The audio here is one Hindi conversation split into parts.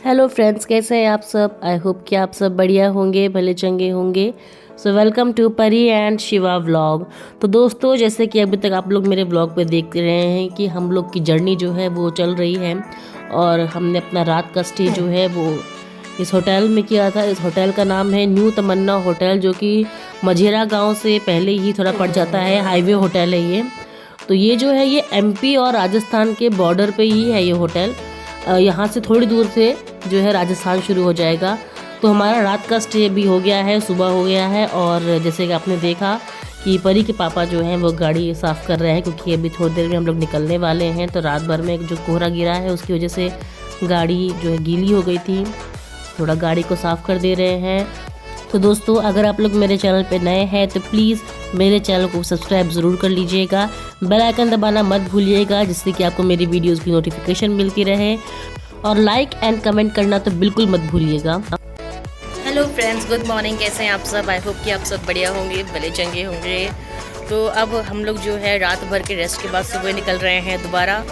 हेलो फ्रेंड्स, कैसे हैं आप सब। आई होप कि आप सब बढ़िया होंगे, भले चंगे होंगे। सो वेलकम टू परी एंड शिवा व्लॉग। तो दोस्तों, जैसे कि अभी तक आप लोग मेरे व्लॉग पे देख रहे हैं कि हम लोग की जर्नी जो है वो चल रही है और हमने अपना रात का स्टे जो है वो इस होटल में किया था। इस होटल का नाम है न्यू तमन्ना होटल, जो कि मझेरा गांव से पहले ही थोड़ा पड़ जाता है। हाईवे होटल है ये। तो ये जो है ये एमपी और राजस्थान के बॉर्डर पे ही है ये होटल। यहाँ से थोड़ी दूर से जो है राजस्थान शुरू हो जाएगा। तो हमारा रात का स्टे भी हो गया है, सुबह हो गया है। और जैसे कि आपने देखा कि परी के पापा जो हैं वो गाड़ी साफ़ कर रहे हैं, क्योंकि अभी थोड़ी देर में हम लोग निकलने वाले हैं। तो रात भर में जो कोहरा गिरा है उसकी वजह से गाड़ी जो है गीली हो गई थी, थोड़ा गाड़ी को साफ़ कर दे रहे हैं। तो दोस्तों, अगर आप लोग मेरे चैनल पे नए हैं तो प्लीज़ मेरे चैनल को सब्सक्राइब ज़रूर कर लीजिएगा। बेल आइकन दबाना मत भूलिएगा, जिससे कि आपको मेरी वीडियोस की नोटिफिकेशन मिलती रहे। और लाइक एंड कमेंट करना तो बिल्कुल मत भूलिएगा। Hello friends, good morning. कैसे हैं आप सब। आई होप कि आप सब बढ़िया होंगे, भले चंगे होंगे। तो अब हम लोग जो है रात भर के रेस्ट के बाद सुबह निकल रहे हैं, दोबारा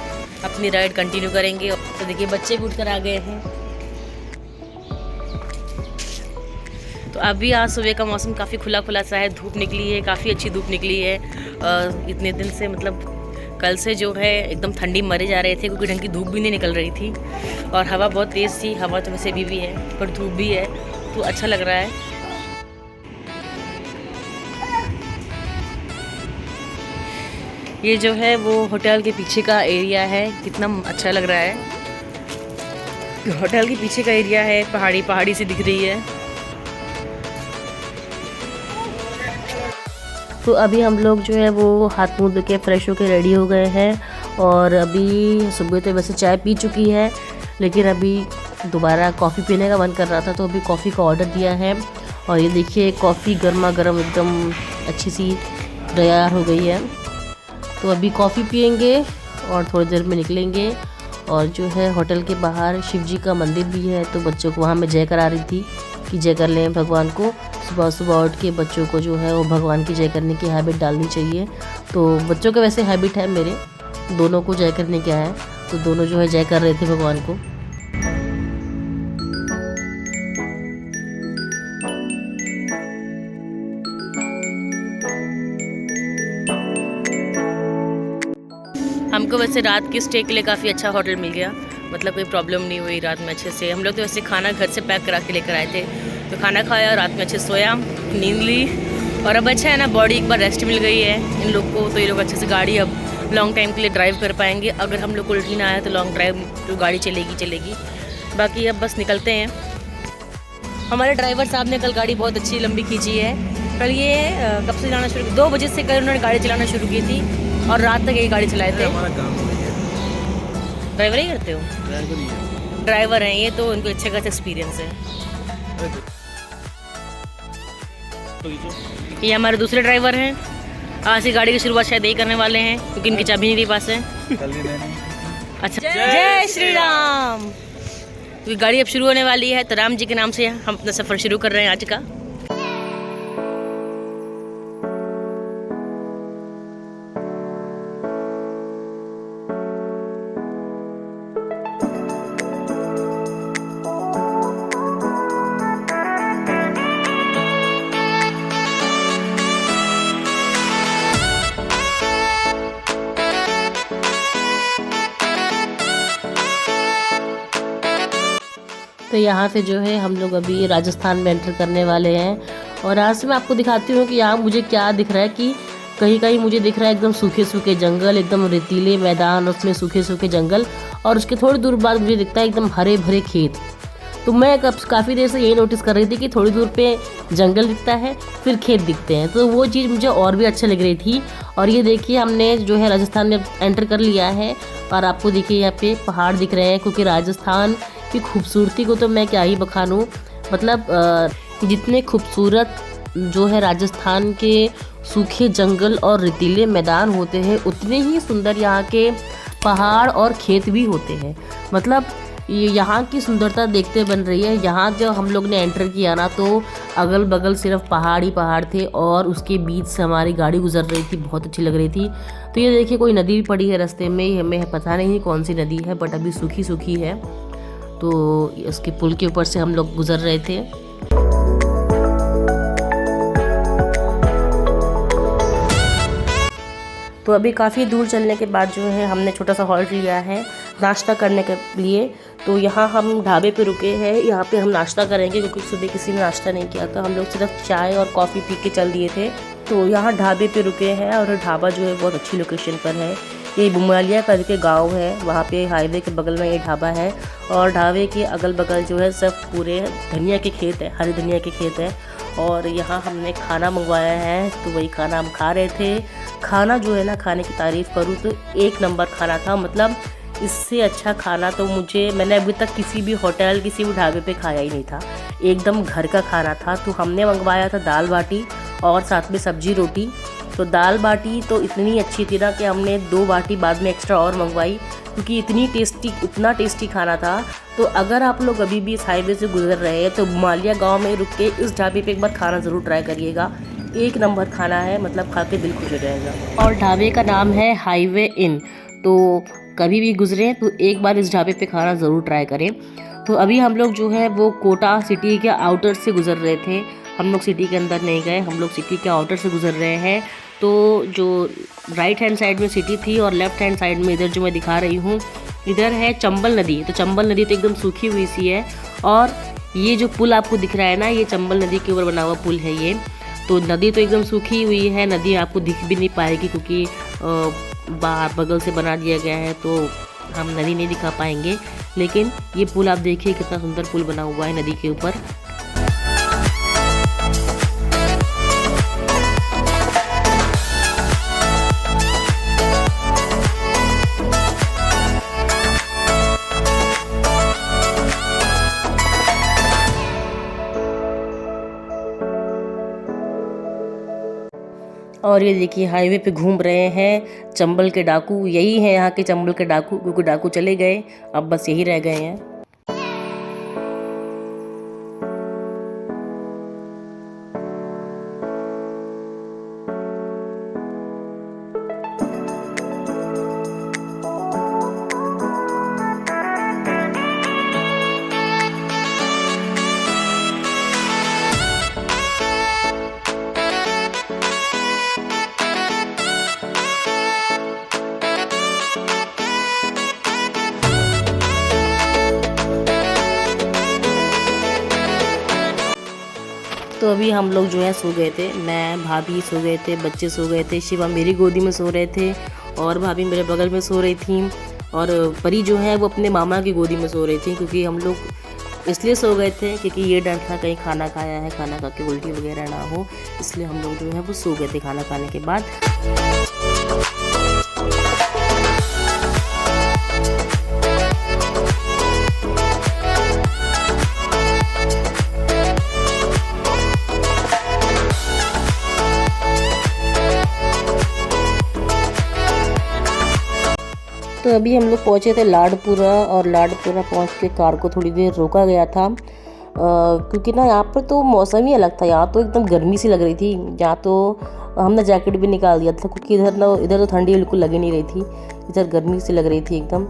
अपनी राइड कंटिन्यू करेंगे। तो देखिए, बच्चे भी उठकर आ गए हैं। तो अभी आज सुबह का मौसम काफ़ी खुला खुला सा है, धूप निकली है, काफ़ी अच्छी धूप निकली है। इतने दिन से मतलब कल से जो है एकदम ठंडी मरे जा रहे थे, क्योंकि ढंग की धूप भी नहीं निकल रही थी और हवा बहुत तेज़ थी। हवा तो वैसे भी है, पर धूप भी है, तो अच्छा लग रहा है। ये जो है वो होटल के पीछे का एरिया है, कितना अच्छा लग रहा है। होटल के पीछे का एरिया है, पहाड़ी सी दिख रही है। तो अभी हम लोग जो है वो हाथ मुँह धो के फ्रेश होके रेडी हो गए हैं। और अभी सुबह तो वैसे चाय पी चुकी है, लेकिन अभी दोबारा कॉफ़ी पीने का मन कर रहा था, तो अभी कॉफ़ी का ऑर्डर दिया है। और ये देखिए, कॉफ़ी गर्मा गर्म एकदम अच्छी सी तैयार हो गई है। तो अभी कॉफ़ी पियेंगे और थोड़ी देर में निकलेंगे। और जो है होटल के बाहर शिव जी का मंदिर भी है, तो बच्चों को वहाँ मैं जय करा रही थी कि जय कर लें भगवान को। सुबह सुबह उठ के बच्चों को जो है वो भगवान की जय करने की हैबिट डालनी चाहिए। तो बच्चों का वैसे हैबिट है, मेरे दोनों को जय करने का है, तो दोनों जो है जय कर रहे थे भगवान को। हमको वैसे रात के स्टे के लिए काफ़ी अच्छा होटल मिल गया, मतलब कोई प्रॉब्लम नहीं हुई रात में अच्छे से। हम लोग तो वैसे खाना घर से पैक करा के लेकर आए थे, तो खाना खाया, रात में अच्छे सोया, नींद ली। और अब अच्छा है ना, बॉडी एक बार रेस्ट मिल गई है इन लोग को, तो ये लोग अच्छे से गाड़ी अब लॉन्ग टाइम के लिए ड्राइव कर पाएंगे। अगर हम लोग को उल्टी ना आया तो लॉन्ग ड्राइव तो गाड़ी चलेगी। बाकी अब बस निकलते हैं। हमारे ड्राइवर साहब ने कल गाड़ी बहुत अच्छी लंबी खींची है। कल ये कब से जाना शुरू, 2 बजे से कल उन्होंने गाड़ी चलाना शुरू की थी और रात तक यही गाड़ी चलाए थे। ड्राइवर ही करते हो? ड्राइवर हैं ये, तो उनको अच्छे खासा एक्सपीरियंस है। ये हमारे दूसरे ड्राइवर हैं। आज से गाड़ी की शुरुआत शायद यही करने वाले हैं, क्योंकि इनकी चाबी इनके पास है। अच्छा, जय श्री राम। क्योंकि गाड़ी अब शुरू होने वाली है, तो राम जी के नाम से हम अपना सफ़र शुरू कर रहे हैं आज का। तो यहाँ से जो है हम लोग अभी राजस्थान में एंटर करने वाले हैं। और यहाँ से मैं आपको दिखाती हूँ कि यहाँ मुझे क्या दिख रहा है, कि कहीं कहीं मुझे दिख रहा है एकदम सूखे सूखे जंगल, एकदम रेतीले मैदान, उसमें सूखे सूखे जंगल। और उसके थोड़ी दूर बाद मुझे दिखता है एकदम हरे भरे खेत। तो मैं काफ़ी देर से यही नोटिस कर रही थी कि थोड़ी दूर पे जंगल दिखता है, फिर खेत दिखते हैं, तो वो चीज़ मुझे और भी अच्छी लग रही थी। और ये देखिए, हमने जो है राजस्थान में एंटर कर लिया है। और आपको देखिए यहाँ पे पहाड़ दिख रहे हैं, क्योंकि राजस्थान की खूबसूरती को तो मैं क्या ही बखानूं। मतलब जितने खूबसूरत जो है राजस्थान के सूखे जंगल और रेतीले मैदान होते हैं, उतने ही सुंदर यहाँ के पहाड़ और खेत भी होते हैं। मतलब ये यहाँ की सुंदरता देखते बन रही है। यहाँ जब हम लोग ने एंटर किया ना, तो अगल बगल सिर्फ पहाड़ ही पहाड़ थे और उसके बीच से हमारी गाड़ी गुजर रही थी, बहुत अच्छी लग रही थी। तो ये देखिए, कोई नदी भी पड़ी है रास्ते में, हमें पता नहीं कौन सी नदी है, बट अभी सूखी सूखी है। तो उसके पुल के ऊपर से हम लोग गुज़र रहे थे। तो अभी काफ़ी दूर चलने के बाद जो है हमने छोटा सा हॉल्ट लिया है नाश्ता करने के लिए। तो यहाँ हम ढाबे पे रुके हैं, यहाँ पे हम नाश्ता करेंगे क्योंकि सुबह किसी ने नाश्ता नहीं किया था। हम लोग सिर्फ चाय और कॉफ़ी पी के चल दिए थे। तो यहाँ ढाबे पे रुके हैं और ढाबा जो है बहुत अच्छी लोकेशन पर है। ये बुमालिया करके गांव है, वहाँ पे हाईवे के बगल में ये ढाबा है और ढाबे के अगल बगल जो है सब पूरे धनिया के खेत है, हरे धनिया के खेत है। और यहाँ हमने खाना मंगवाया है तो वही खाना हम खा रहे थे। खाना जो है ना, खाने की तारीफ़ करूँ तो एक नंबर खाना था। मतलब इससे अच्छा खाना तो मैंने अभी तक किसी भी होटल किसी भी ढाबे पे खाया ही नहीं था। एकदम घर का खाना था। तो हमने मंगवाया था दाल बाटी और साथ में सब्जी रोटी। तो दाल बाटी तो इतनी अच्छी थी ना कि हमने 2 बाटी बाद में एक्स्ट्रा और मंगवाई क्योंकि इतना टेस्टी खाना था। तो अगर आप लोग अभी भी इस हाईवे से गुजर रहे हैं तो बुमालिया गांव में रुक के इस ढाबे पे एक बार खाना ज़रूर ट्राई करिएगा। एक नंबर खाना है, मतलब खा के दिल खुश हो जाएगा। और ढाबे का नाम है हाईवे इन। तो कभी भी गुजरे तो एक बार इस ढाबे पे खाना ज़रूर ट्राई करें। तो अभी हम लोग जो है वो कोटा सिटी के आउटर से गुजर रहे थे। हम लोग सिटी के अंदर नहीं गए, हम लोग सिटी के आउटर से गुजर रहे हैं। तो जो राइट हैंड साइड में सिटी थी और लेफ़्ट हैंड साइड में इधर जो मैं दिखा रही हूँ इधर है चंबल नदी। तो चंबल नदी तो एकदम सूखी हुई सी है और ये जो पुल आपको दिख रहा है ना, ये चंबल नदी के ऊपर बना हुआ पुल है ये। तो नदी तो एकदम सूखी हुई है, नदी आपको दिख भी नहीं पाएगी क्योंकि बगल से बना दिया गया है, तो हम नदी नहीं दिखा पाएंगे। लेकिन ये पुल आप देखिए कितना सुंदर पुल बना हुआ है नदी के ऊपर। और ये देखिए हाईवे पे घूम रहे हैं चंबल के डाकू। यही है यहाँ के चंबल के डाकू, क्योंकि डाकू चले गए, अब बस यही रह गए हैं। तो अभी हम लोग जो है सो गए थे, मैं भाभी सो गए थे, बच्चे सो गए थे, शिवा मेरी गोदी में सो रहे थे और भाभी मेरे बगल में सो रही थी और परी जो है वो अपने मामा की गोदी में सो रही थी। क्योंकि हम लोग इसलिए सो गए थे क्योंकि ये डर था कहीं खाना खाया है, खाना खा के उल्टी वगैरह ना हो, इसलिए हम लोग जो है वो सो गए थे खाना खाने के बाद। तो अभी हम लोग पहुँचे थे लाडपुरा और लाडपुरा पहुँच के कार को थोड़ी देर रोका गया था क्योंकि ना यहाँ पर तो मौसम ही अलग था। यहाँ तो एकदम गर्मी सी लग रही थी, यहाँ तो हमने जैकेट भी निकाल दिया था क्योंकि इधर तो ठंडी बिल्कुल लगी नहीं रही थी, इधर गर्मी सी लग रही थी एकदम।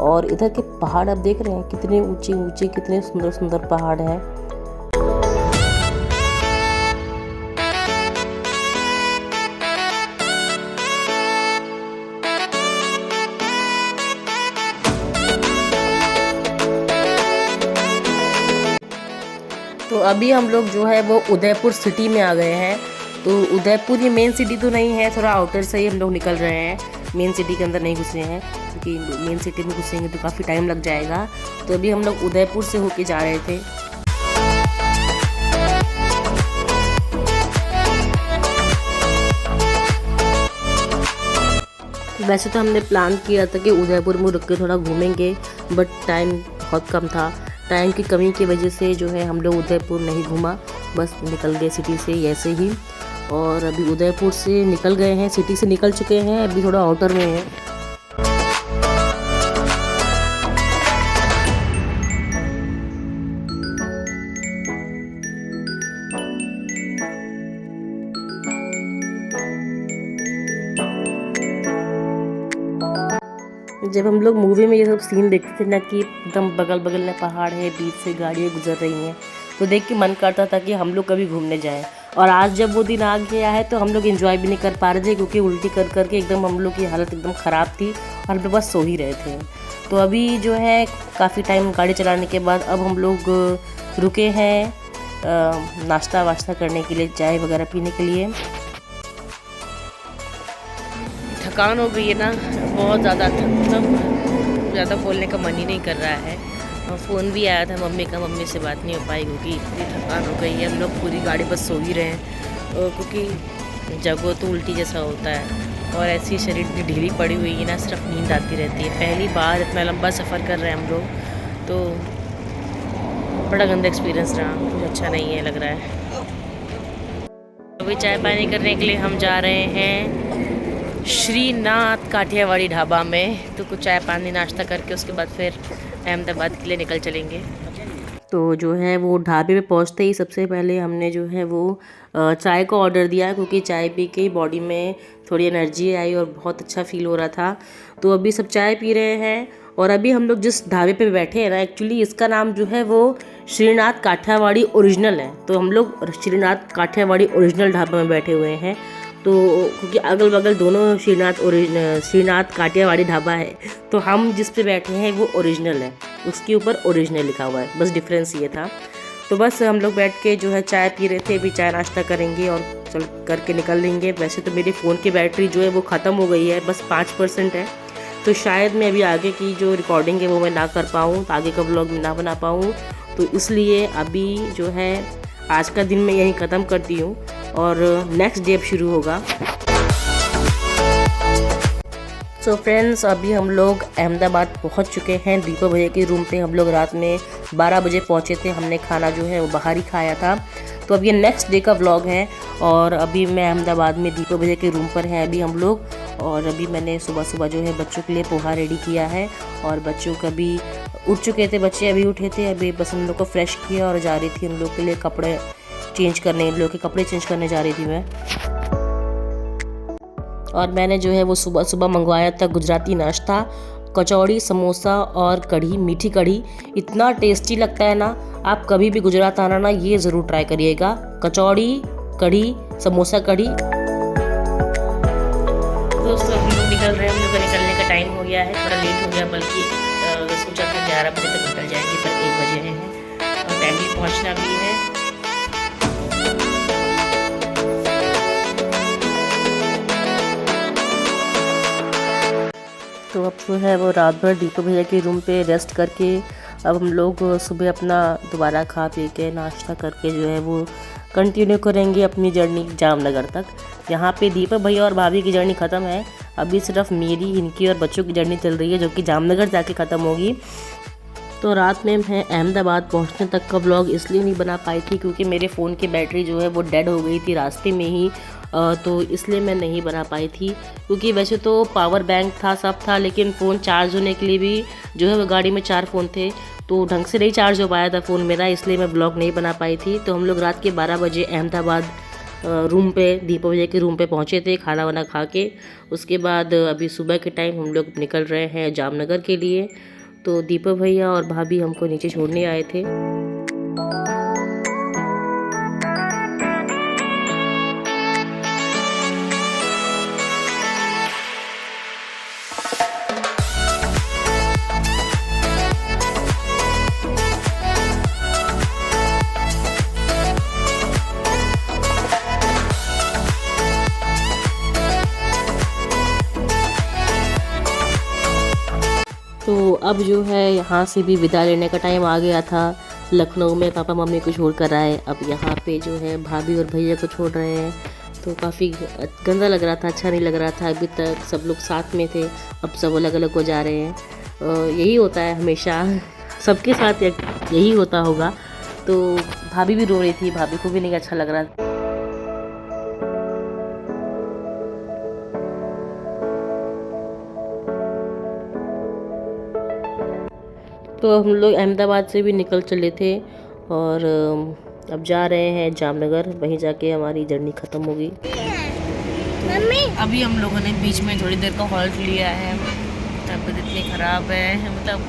और इधर के पहाड़ आप देख रहे हैं कितने ऊंचे ऊंचे, कितने सुंदर सुंदर पहाड़ हैं। तो अभी हम लोग जो है वो उदयपुर सिटी में आ गए हैं। तो उदयपुर ये मेन सिटी तो नहीं है, थोड़ा आउटर से ही हम लोग निकल रहे हैं, मेन सिटी के अंदर नहीं घुसे हैं क्योंकि मेन सिटी में घुसेंगे तो काफ़ी टाइम लग जाएगा। तो अभी हम लोग उदयपुर से होके जा रहे थे। वैसे तो हमने प्लान किया था कि उदयपुर में रुक के थोड़ा घूमेंगे, बट टाइम बहुत कम था। टाइम की कमी की वजह से जो है हम लोग उदयपुर नहीं घूमा, बस निकल गए सिटी से ऐसे ही। और अभी उदयपुर से निकल गए हैं, सिटी से निकल चुके हैं, अभी थोड़ा आउटर में है। जब हम लोग मूवी में ये सब सीन देखते थे ना कि एकदम बगल बगल में पहाड़ है, बीच से गाड़ियाँ गुजर रही हैं, तो देख के मन करता था कि हम लोग कभी घूमने जाएं। और आज जब वो दिन आ गया है तो हम लोग एंजॉय भी नहीं कर पा रहे थे, क्योंकि उल्टी कर करके एकदम हम लोग की हालत एकदम ख़राब थी और हम लोग बस सो ही रहे थे। तो अभी जो है काफ़ी टाइम गाड़ी चलाने के बाद अब हम लोग रुके हैं नाश्ता वाश्ता करने के लिए, चाय वगैरह पीने के लिए। थकान हो गई है ना बहुत ज़्यादा, मतलब ज़्यादा बोलने का मन ही नहीं कर रहा है। और फ़ोन भी आया था मम्मी का, मम्मी से बात नहीं हो पाई क्योंकि इतनी थकान हो गई है। हम लोग पूरी गाड़ी बस सो ही रहे हैं, क्योंकि जगह तो उल्टी जैसा होता है और ऐसी शरीर की ढीली पड़ी हुई है ना, सिर्फ नींद आती रहती है। पहली बार इतना लंबा सफ़र कर रहे हैं हम लोग, तो बड़ा गंदा एक्सपीरियंस रहा, कुछ अच्छा नहीं है लग रहा है। अभी चाय पानी करने के लिए हम जा रहे हैं श्रीनाथ काठियावाड़ी ढाबा में। तो कुछ चाय पानी नाश्ता करके उसके बाद फिर अहमदाबाद के लिए निकल चलेंगे। तो जो है वो ढाबे पे पहुंचते ही सबसे पहले हमने जो है वो चाय का ऑर्डर दिया, क्योंकि चाय पी के बॉडी में थोड़ी एनर्जी आई और बहुत अच्छा फील हो रहा था। तो अभी सब चाय पी रहे हैं और अभी हम लोग जिस ढाबे पे बैठे हैं ना, एक्चुअली इसका नाम जो है वो श्रीनाथ काठियावाड़ी ओरिजिनल है। तो हम लोग श्रीनाथ काठियावाड़ी ओरिजिनल ढाबे में बैठे हुए हैं, तो क्योंकि अगल बगल दोनों श्रीनाथ काठियावाड़ी ढाबा है, तो हम जिस पे बैठे हैं वो ओरिजिनल है, उसके ऊपर ओरिजिनल लिखा हुआ है, बस डिफरेंस ये था। तो बस हम लोग बैठ के जो है चाय पी रहे थे, अभी चाय नाश्ता करेंगे और चल करके निकल लेंगे। वैसे तो मेरी फ़ोन की बैटरी जो है वो ख़त्म हो गई है, बस 5% है, तो शायद मैं अभी आगे की जो रिकॉर्डिंग है वो मैं ना कर पाऊँ, आगे का व्लॉग ना बना पाऊँ। तो इसलिए अभी जो है आज का दिन मैं यहीं ख़त्म करती हूँ और नेक्स्ट डे अब शुरू होगा। सो फ्रेंड्स, अभी हम लोग अहमदाबाद पहुंच चुके हैं। दीपक भैया के रूम पे हम लोग रात में 12 बजे पहुंचे थे। हमने खाना जो है वो बाहर ही खाया था। तो अब ये नेक्स्ट डे का व्लॉग है और अभी मैं अहमदाबाद में दीपक भैया के रूम पर हैं अभी हम लोग। और अभी मैंने सुबह सुबह जो है बच्चों के लिए पोहा रेडी किया है और बच्चों का भी उठ चुके थे, बच्चे अभी उठे थे। अभी बस उन लोग को फ्रेश किया और जा रही थी उन लोग के लिए कपड़े चेंज करने, इन लोग के कपड़े चेंज करने जा रही थी मैं। और मैंने जो है वो सुबह सुबह मंगवाया था गुजराती नाश्ता, कचौड़ी, समोसा और कढ़ी, मीठी कढ़ी। इतना टेस्टी लगता है ना, आप कभी भी गुजरात आना ना ये ज़रूर ट्राई करिएगा। कचौड़ी, कढ़ी, समोसा, कढ़ी। दोस्तों हम लोग निकल रहे हैं, हम लोग का निकलने का टाइम हो गया है, थोड़ा लेट हो गया, बल्कि सोचा था 11 बजे तक निकल जाएंगे, पर 1 बजे हैं और टाइमली पहुँचना भी है। तो अब जो है वो रात भर दीपक भैया के रूम पे रेस्ट करके अब हम लोग सुबह अपना दोबारा खा पी के नाश्ता करके जो है वो कंटिन्यू करेंगे अपनी जर्नी जामनगर तक। यहाँ पे दीपक भैया और भाभी की जर्नी ख़त्म है, अभी सिर्फ मेरी, इनकी और बच्चों की जर्नी चल रही है, जो कि जामनगर जाके ख़त्म होगी। तो रात में मैं अहमदाबाद पहुंचने तक का व्लॉग इसलिए नहीं बना पाई थी क्योंकि मेरे फ़ोन की बैटरी जो है वो डेड हो गई थी रास्ते में ही, तो इसलिए मैं नहीं बना पाई थी। क्योंकि वैसे तो पावर बैंक था, सब था, लेकिन फ़ोन चार्ज होने के लिए भी जो है वो गाड़ी में 4 फ़ोन थे, तो ढंग से नहीं चार्ज हो पाया था फ़ोन मेरा, इसलिए मैं व्लॉग नहीं बना पाई थी। तो हम लोग रात के 12 बजे अहमदाबाद रूम पे, दीपक भैया के रूम पे पहुँचे थे खाना वाना खा के। उसके बाद अभी सुबह के टाइम हम लोग निकल रहे हैं जामनगर के लिए। तो दीपक भैया और भाभी हमको नीचे छोड़ने आए थे। तो अब जो है यहाँ से भी विदा लेने का टाइम आ गया था। लखनऊ में पापा मम्मी को छोड़ कर आए, अब यहाँ पे जो है भाभी और भैया को छोड़ रहे हैं। तो काफ़ी गंदा लग रहा था, अच्छा नहीं लग रहा था। अभी तक सब लोग साथ में थे, अब सब अलग अलग हो जा रहे हैं। यही होता है हमेशा, सबके साथ यही होता होगा। तो भाभी भी रो रही थी, भाभी को भी नहीं अच्छा लग रहा था। तो हम लोग अहमदाबाद से भी निकल चले थे और अब जा रहे हैं जामनगर, वहीं जाके हमारी जर्नी ख़त्म होगी। अभी हम लोगों ने बीच में थोड़ी देर का हॉल्ट लिया है, तबीयत इतनी ख़राब है, मतलब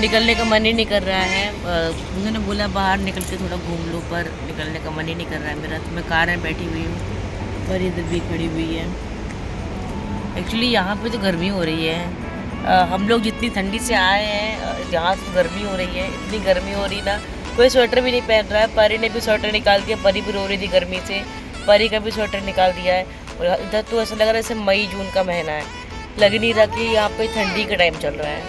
निकलने का मन ही नहीं कर रहा है। उन्होंने बोला बाहर निकल के थोड़ा घूम लो, पर निकलने का मन ही नहीं कर रहा है मेरा। तो मैं कार में बैठी हुई हूँ और इधर भी खड़ी हुई है। एक्चुअली यहाँ पे तो गर्मी हो रही है। हम लोग जितनी ठंडी से आए हैं, यहाँ तो गर्मी हो रही है, इतनी गर्मी हो रही ना, कोई स्वेटर भी नहीं पहन रहा है। परी ने भी स्वेटर निकाल दिया, परी भी रो रही थी गर्मी से, परी का भी स्वेटर निकाल दिया है। और इधर तो ऐसा लग रहा है जैसे मई जून का महीना है, लग नहीं रहा कि यहाँ पे ठंडी का टाइम चल रहा है।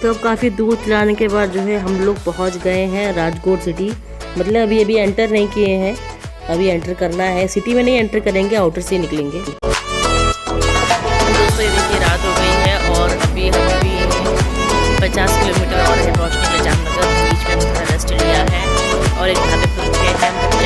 तो अब काफ़ी दूर चलाने के बाद जो है हम लोग पहुंच गए हैं राजकोट सिटी। मतलब अभी एंटर नहीं किए हैं, अभी एंटर करना है। सिटी में नहीं एंटर करेंगे, आउटर से निकलेंगे। दोस्तों ये देखिए रात हो गई है और अभी हम 50 किलोमीटर और है पहुँचने के लिए जामनगर। बीच में थोड़ा रेस्ट लिया है और एक ढाबे पर रुके हैं, चाय पीने।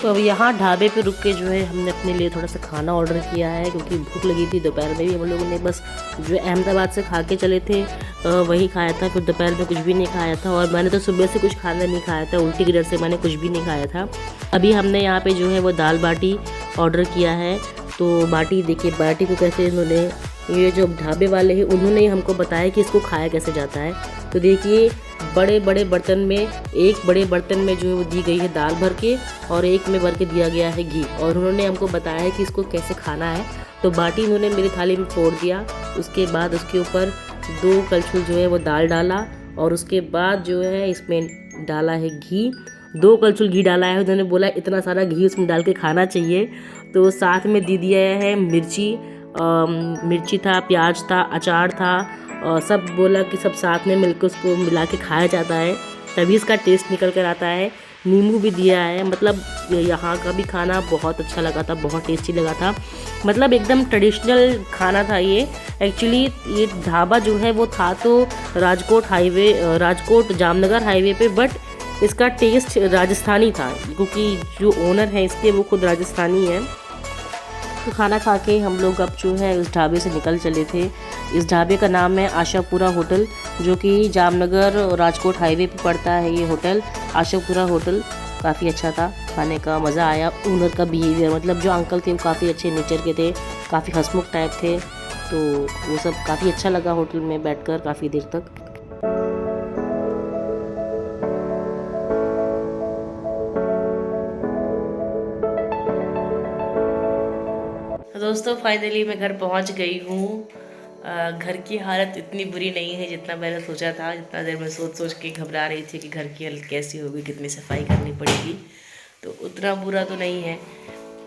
तो अब यहाँ ढाबे पे रुक के जो है हमने अपने लिए थोड़ा सा खाना ऑर्डर किया है, क्योंकि भूख लगी थी। दोपहर में भी हम लोगों ने बस जो अहमदाबाद से खा के चले थे वही खाया था, फिर दोपहर में कुछ भी नहीं खाया था। और मैंने तो सुबह से कुछ खाना नहीं खाया था, उल्टी की डर से मैंने कुछ भी नहीं खाया था। अभी हमने यहाँ पे जो है वो दाल बाटी ऑर्डर किया है। तो बाटी देखिए, बाटी को कैसे इन्होंने, ये जो ढाबे वाले हैं उन्होंने हमको बताया कि इसको खाया कैसे जाता है। तो देखिए बड़े बड़े बर्तन में, एक बड़े बर्तन में जो है वो दी गई है दाल भर के, और एक में भर के दिया गया है घी, और उन्होंने हमको बताया है कि इसको कैसे खाना है। तो बाटी उन्होंने मेरी थाली में फोड़ दिया, उसके बाद उसके ऊपर 2 कलछुल जो है वो दाल डाला, और उसके बाद जो है इसमें डाला है घी। 2 कलछुल घी डाला है। उन्होंने बोला इतना सारा घी उसमें डाल के खाना चाहिए। तो साथ में दे दिया है मिर्ची था, प्याज था, अचार था, सब बोला कि सब साथ में मिलकर उसको मिला के खाया जाता है, तभी इसका टेस्ट निकल कर आता है। नींबू भी दिया है। मतलब यहाँ का भी खाना बहुत अच्छा लगा था, बहुत टेस्टी लगा था। मतलब एकदम ट्रेडिशनल खाना था ये। एक्चुअली ये ढाबा जो है वो था तो राजकोट जामनगर हाईवे पे, बट इसका टेस्ट राजस्थानी था, क्योंकि जो ओनर है इसके वो खुद राजस्थानी है। तो खाना खा के हम लोग अब जो है इस ढाबे से निकल चले थे। इस ढाबे का नाम है आशापुरा होटल, जो कि जामनगर राजकोट हाईवे पे पड़ता है। ये होटल आशापुरा होटल काफ़ी अच्छा था, खाने का मज़ा आया। ओनर का बिहेवियर, मतलब जो अंकल थे वो काफ़ी अच्छे नेचर के थे, काफ़ी हंसमुख टाइप थे। तो वो सब काफ़ी अच्छा लगा होटल में बैठकर काफ़ी देर तक। दोस्तों फाइनली मैं घर पहुंच गई हूँ। घर की हालत इतनी बुरी नहीं है जितना मैंने सोचा था। जितना देर मैं सोच के घबरा रही थी कि घर की हालत कैसी होगी, कितनी सफाई करनी पड़ेगी, तो उतना बुरा तो नहीं है।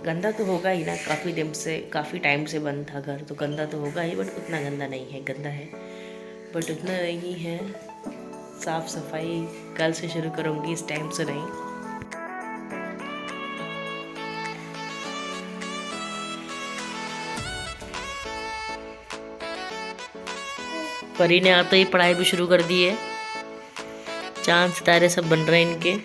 गंदा तो होगा ही ना, काफ़ी टाइम से बंद था घर, तो गंदा तो होगा ही, बट उतना गंदा नहीं है। गंदा है बट उतना नहीं है। साफ़ सफाई कल से शुरू करूँगी, इस टाइम से नहीं। परी ने आते ही पढ़ाई भी शुरू कर दी है। चांद सितारे सब बन रहे हैं इनके।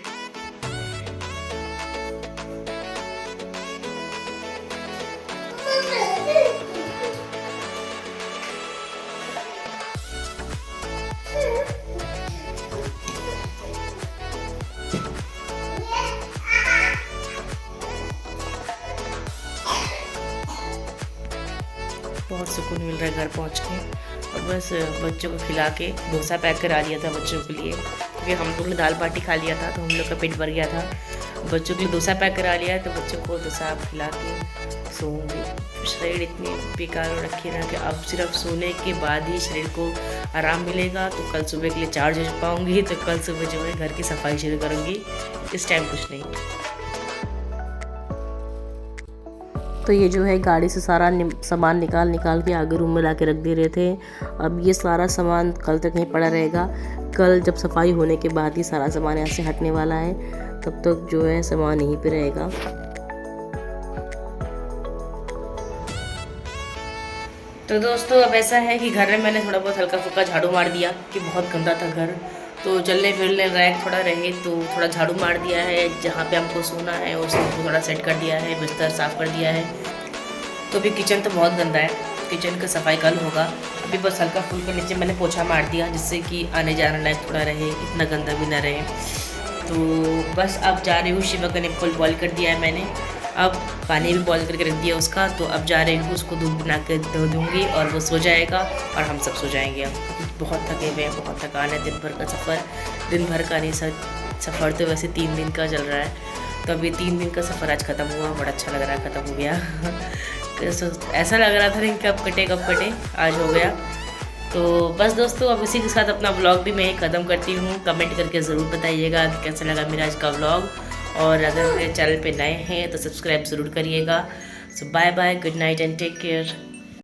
बहुत सुकून मिल रहा है घर पहुंच के। और बस बच्चों को खिला के डोसा पैक करा दिया था बच्चों के लिए, क्योंकि हम लोग ने दाल बाटी खा लिया था तो हम लोग का पेट भर गया था। बच्चों के लिए डोसा पैक करा लिया है, तो बच्चों को डोसा खिला के सोऊंगी। शरीर इतनी बेकार हो रखी है ना कि अब सिर्फ सोने के बाद ही शरीर को आराम मिलेगा, तो कल सुबह के लिए चार्ज हो पाऊँगी। तो कल सुबह जो है घर की सफाई शुरू करूँगी, इस टाइम कुछ नहीं। तो ये जो है गाड़ी से सारा सामान निकाल के आगे रूम में ला के रख दे रहे थे। अब ये सारा सामान कल तक नहीं पड़ा रहेगा, कल जब सफाई होने के बाद ही सारा सामान यहाँ से हटने वाला है, तब तक जो है सामान यहीं पे रहेगा। तो दोस्तों अब ऐसा है कि घर में मैंने थोड़ा बहुत हल्का फुल्का झाड़ू मार दिया कि बहुत गंदा था घर, तो चलने फिरने लायक थोड़ा रहे, तो थोड़ा झाड़ू मार दिया है। जहाँ पे हमको सोना है उसको थोड़ा सेट कर दिया है, बिस्तर साफ़ कर दिया है। तो अभी किचन तो बहुत गंदा है, किचन का सफाई कल होगा। अभी बस हल्का फुल्का नीचे मैंने पोछा मार दिया, जिससे कि आने जाने लायक थोड़ा रहे, इतना गंदा भी ना रहे। तो बस अब जा रही हूँ, शिवा का निप्पल बॉईल कर दिया है मैंने, अब पानी भी बॉईल करके रख दिया उसका। तो अब जा रही हूँ, उसको दूध बना के धो दूँगी और वो सो जाएगा और हम सब सो जाएंगे। अब बहुत थके हुए हैं, बहुत थकान है, दिन भर का सफ़र, दिन भर का नहीं सफ़र तो वैसे 3 दिन का चल रहा है। तो अभी 3 दिन का सफ़र आज ख़त्म हुआ, बड़ा अच्छा लग रहा है, ख़त्म हो गया। ऐसा लग रहा था नहीं कब कटे, आज हो गया। तो बस दोस्तों अब इसी के साथ अपना व्लॉग भी मैं ख़त्म करती हूँ। कमेंट करके ज़रूर बताइएगा कि कैसा लगा मेरा आज का व्लॉग, और अगर मेरे चैनल पे नए हैं तो सब्सक्राइब ज़रूर करिएगा। So bye bye, good night and take care.